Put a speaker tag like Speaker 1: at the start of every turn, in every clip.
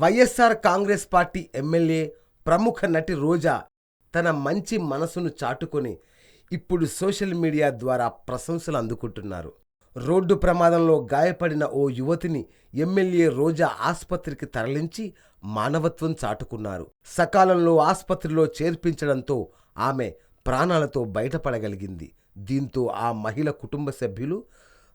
Speaker 1: YSR Congress party MLA ప్రముఖ నటి రోజా తన మంచి మనసును చాటుకొని ఇప్పుడు సోషల్ మీడియా ద్వారా ప్రశంసలు అందుకుంటున్నారు. రోడ్డు ప్రమాదంలో గాయపడిన ఓ యువతిని ఎమ్మెల్యే రోజా ఆస్పత్రికి తరలించి మానవత్వం చాటుకున్నారు. సకాలంలో ఆస్పత్రిలో చేర్పించడంతో ఆమె ప్రాణాలతో బయటపడగలిగింది. దీంతో ఆ మహిళ కుటుంబ సభ్యులు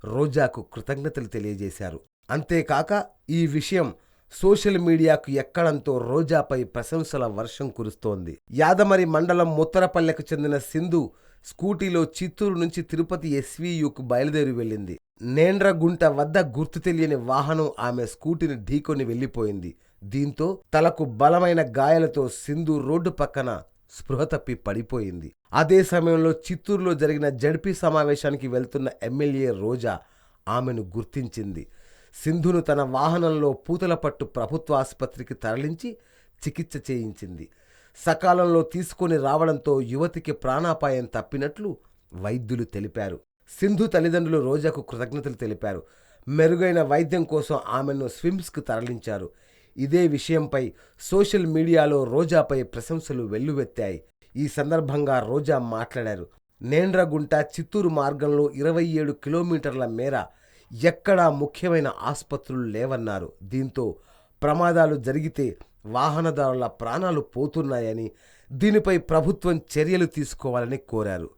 Speaker 1: రోజాకు కృతజ్ఞతలు తెలియజేశారు. అంతేకాక ఈ విషయం సోషల్ మీడియాకు ఎక్కడంతో రోజాపై ప్రశంసల వర్షం కురుస్తోంది. యాదమరి మండలం ముత్తరపల్లెకు చెందిన సింధు స్కూటీలో చిత్తూరు నుంచి తిరుపతి ఎస్వీయుకు బయలుదేరి వెళ్ళింది. నేండ్రగుంట వద్ద గుర్తు తెలియని వాహనం ఆమె స్కూటీని ఢీకొని వెళ్లిపోయింది. దీంతో తలకు బలమైన గాయాలతో సింధు రోడ్డు పక్కన స్పృహ తప్పి పడిపోయింది. అదే సమయంలో చిత్తూరులో జరిగిన జడ్పీ సమావేశానికి వెళ్తున్న ఎమ్మెల్యే రోజా ఆమెను గుర్తించింది. సింధును తన వాహనంలో పూతలపట్టు ప్రభుత్వ ఆసుపత్రికి తరలించి చికిత్స చేయించింది. సకాలంలో తీసుకొని రావడంతో యువతికి ప్రాణాపాయం తప్పినట్లు వైద్యులు తెలిపారు. సింధు తల్లిదండ్రులు రోజాకు కృతజ్ఞతలు తెలిపారు. మెరుగైన వైద్యం కోసం ఆమెను స్విమ్స్కు తరలించారు. ఇదే విషయంపై సోషల్ మీడియాలో రోజాపై ప్రశంసలు వెల్లువెత్తాయి. ఈ సందర్భంగా రోజా మాట్లాడారు. నేండ్రగుంట చిత్తూరు మార్గంలో 27 కిలోమీటర్ల మేర ఎక్కడా ముఖ్యమైన ఆసుపత్రులు లేవన్నారు. దీంతో ప్రమాదాలు జరిగితే వాహనదారుల ప్రాణాలు పోతున్నాయని, దీనిపై ప్రభుత్వం చర్యలు తీసుకోవాలని కోరారు.